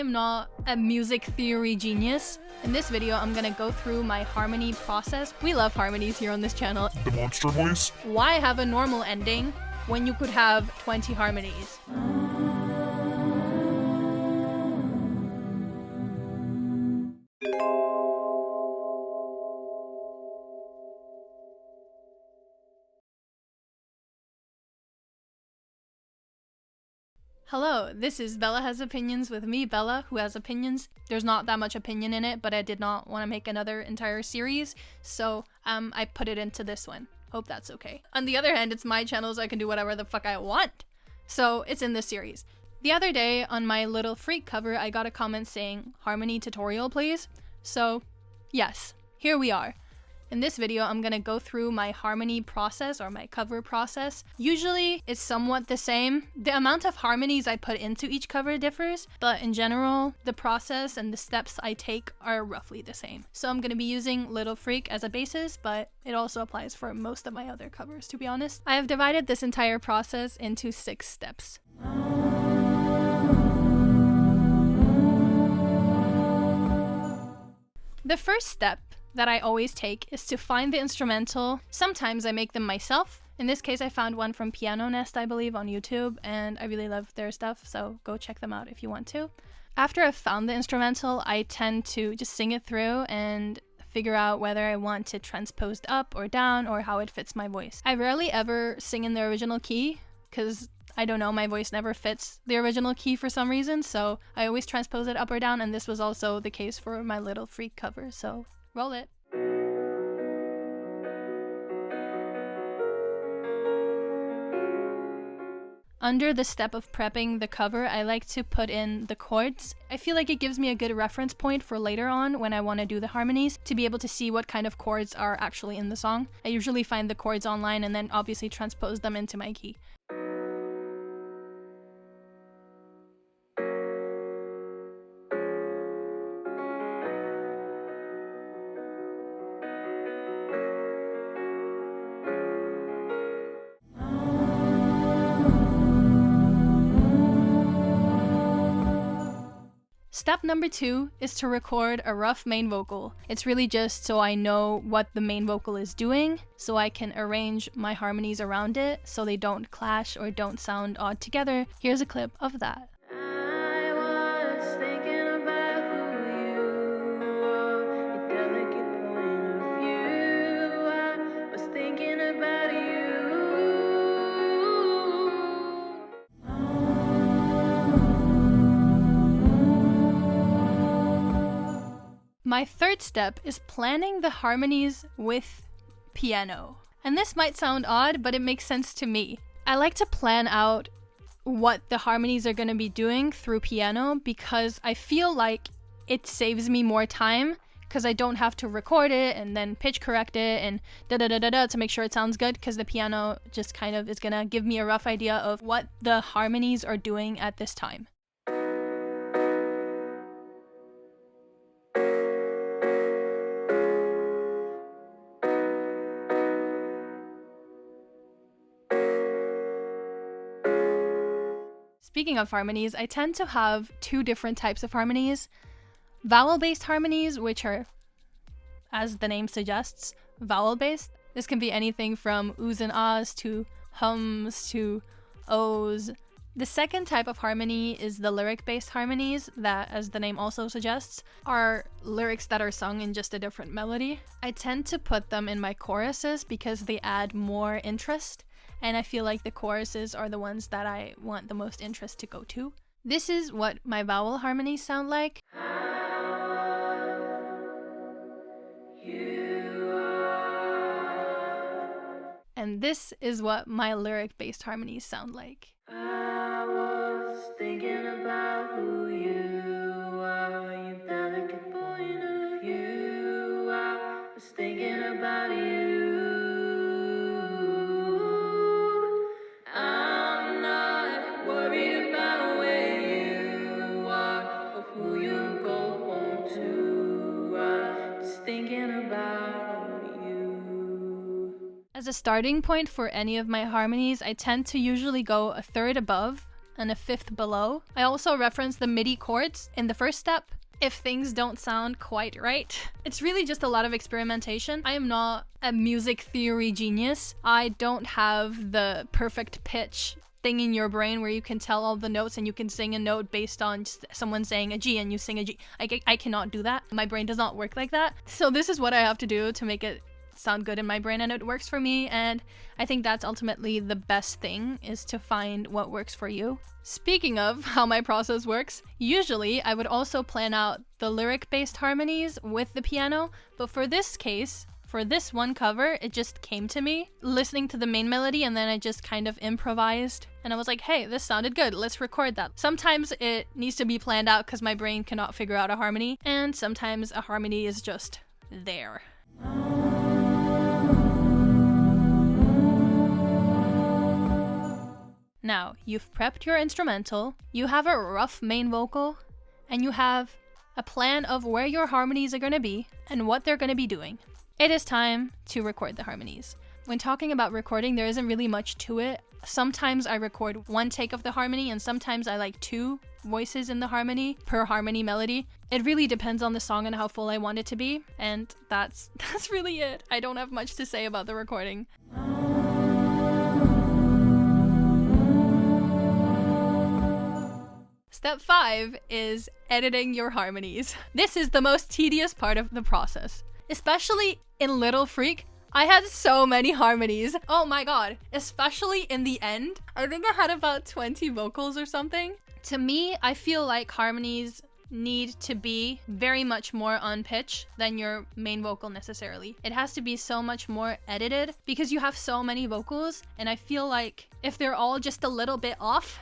I'm not a music theory genius. In this video, I'm gonna go through my harmony process. We love harmonies here on this channel. The monster voice? Why have a normal ending when you could have 20 harmonies? Hello, this is Bella Has Opinions with me, Bella, who has opinions. There's not that much opinion in it, but I did not want to make another entire series, so I put it into this one. Hope that's okay. On the other hand, it's my channel, so I can do whatever the fuck I want. So it's in this series. The other day on my Little Freak cover, I got a comment saying, "Harmony tutorial, please." So yes, here we are. In this video, I'm gonna go through my harmony process or my cover process. Usually, it's somewhat the same. The amount of harmonies I put into each cover differs, but in general, the process and the steps I take are roughly the same. So I'm gonna be using Little Freak as a basis, but it also applies for most of my other covers, to be honest. I have divided this entire process into 6 steps. The first step that I always take is to find the instrumental. Sometimes I make them myself. In this case, I found one from Piano Nest, I believe, on YouTube, and I really love their stuff, so go check them out if you want to. After I've found the instrumental, I tend to just sing it through and figure out whether I want it transposed up or down or how it fits my voice. I rarely ever sing in the original key, because I don't know, my voice never fits the original key for some reason, so I always transpose it up or down, and this was also the case for my Little Freak cover, so roll it. Under the step of prepping the cover, I like to put in the chords. I feel like it gives me a good reference point for later on when I want to do the harmonies, to be able to see what kind of chords are actually in the song. I usually find the chords online and then obviously transpose them into my key. Step number 2 is to record a rough main vocal. It's really just so I know what the main vocal is doing, so I can arrange my harmonies around it so they don't clash or don't sound odd together. Here's a clip of that. My third step is planning the harmonies with piano. And this might sound odd, but it makes sense to me. I like to plan out what the harmonies are going to be doing through piano because I feel like it saves me more time because I don't have to record it and then pitch correct it and da-da-da-da-da to make sure it sounds good, because the piano just kind of is going to give me a rough idea of what the harmonies are doing at this time. Speaking of harmonies, I tend to have 2 different types of harmonies. Vowel-based harmonies, which are, as the name suggests, vowel-based. This can be anything from oohs and ahs to hums to ohs. The second type of harmony is the lyric-based harmonies that, as the name also suggests, are lyrics that are sung in just a different melody. I tend to put them in my choruses because they add more interest, and I feel like the choruses are the ones that I want the most interest to go to. This is what my vowel harmonies sound like. And this is what my lyric-based harmonies sound like. I was thinking about who you are, you delicate point of view. I was thinking about you. I'm not worried about where you are or who you go home to. I'm just thinking about you. As a starting point for any of my harmonies, I tend to usually go a third above and a fifth below. I also reference the MIDI chords in the first step if things don't sound quite right. It's really just a lot of experimentation. I am not a music theory genius. I don't have the perfect pitch thing in your brain where you can tell all the notes and you can sing a note based on just someone saying a G and you sing a G. I cannot do that. My brain does not work like that. So this is what I have to do to make it sound good in my brain, and it works for me, and I think that's ultimately the best thing, is to find what works for you. Speaking of how my process works, usually I would also plan out the lyric-based harmonies with the piano, but for this case, for this one cover, it just came to me listening to the main melody, and then I just kind of improvised, and I was like, hey, this sounded good, let's record that. Sometimes it needs to be planned out because my brain cannot figure out a harmony, and sometimes a harmony is just there. Now, you've prepped your instrumental, you have a rough main vocal, and you have a plan of where your harmonies are going to be and what they're going to be doing. It is time to record the harmonies. When talking about recording, there isn't really much to it. Sometimes I record one take of the harmony, and sometimes I like 2 voices in the harmony per harmony melody. It really depends on the song and how full I want it to be, and that's really it. I don't have much to say about the recording. Step 5 is editing your harmonies. This is the most tedious part of the process. Especially in Little Freak, I had so many harmonies. Oh my god. Especially in the end. I think I had about 20 vocals or something. To me, I feel like harmonies need to be very much more on pitch than your main vocal necessarily. It has to be so much more edited because you have so many vocals, and I feel like if they're all just a little bit off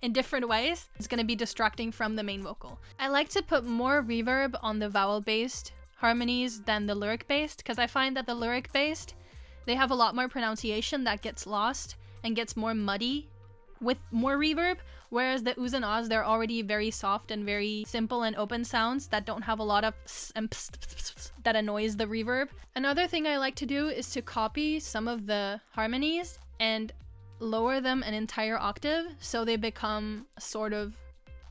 in different ways, it's going to be distracting from the main vocal. I like to put more reverb on the vowel-based harmonies than the lyric-based, because I find that the lyric-based, they have a lot more pronunciation that gets lost and gets more muddy with more reverb, whereas the oohs and ahs, they're already very soft and very simple and open sounds that don't have a lot of and that annoys the reverb. Another thing I like to do is to copy some of the harmonies and lower them an entire octave so they become sort of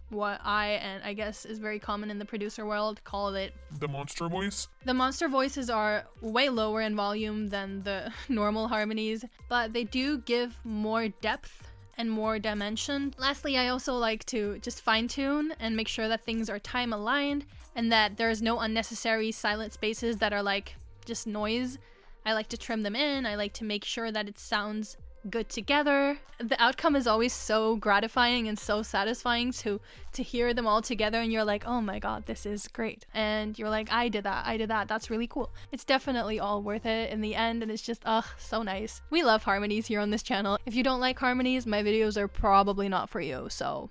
what I guess is very common in the producer world, call it the monster voice. The monster voices are way lower in volume than the normal harmonies, but they do give more depth and more dimension. Lastly, I also like to just fine-tune and make sure that things are time aligned and that there's no unnecessary silent spaces that are like just noise. I like to trim them in. I like to make sure that it sounds good together. The outcome is always so gratifying and so satisfying to hear them all together, and you're like, oh my god, this is great. And you're like, I did that, that's really cool. It's definitely all worth it in the end, and it's just, so nice. We love harmonies here on this channel. If you don't like harmonies, my videos are probably not for you, so.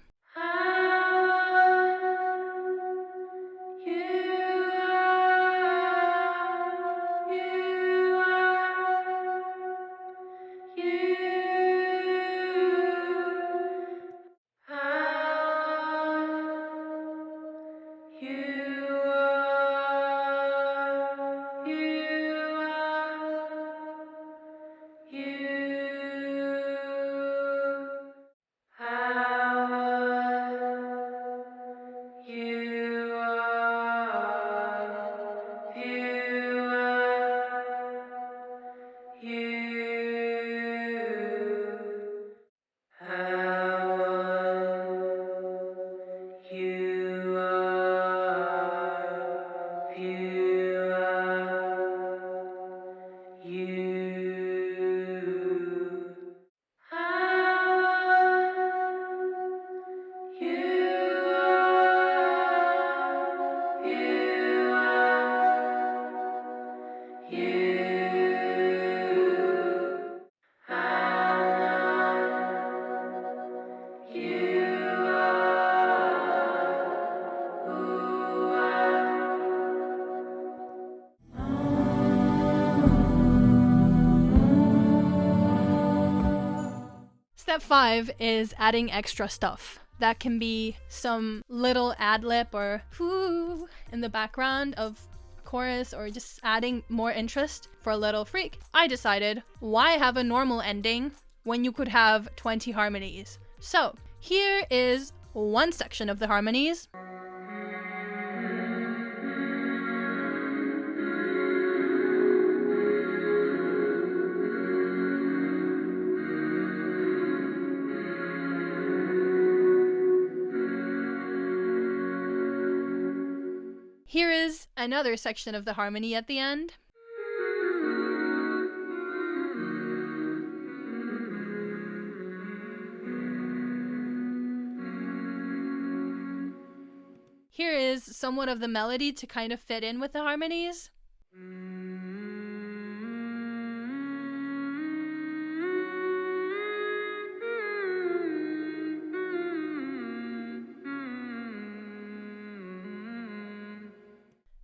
Step 5 is adding extra stuff. That can be some little ad-lib or whoo in the background of chorus, or just adding more interest for Little Freak. I decided, why have a normal ending when you could have 20 harmonies? So, Here is one section of the harmonies. Here is another section of the harmony at the end. Here is somewhat of the melody to kind of fit in with the harmonies.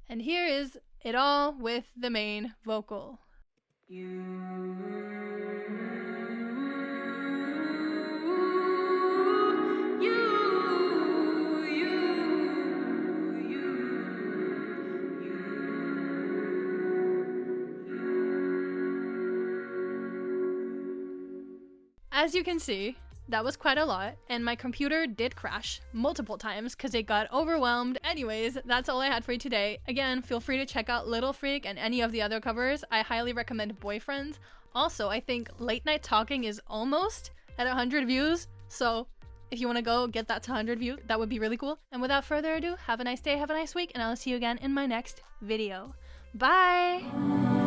And here is it all with the main vocal. As you can see, that was quite a lot, and my computer did crash multiple times because it got overwhelmed. Anyways, that's all I had for you today. Again, feel free to check out Little Freak and any of the other covers. I highly recommend Boyfriends. Also, I think Late Night Talking is almost at 100 views, so if you want to go get that to 100 views, that would be really cool. And without further ado, have a nice day, have a nice week, and I'll see you again in my next video. Bye!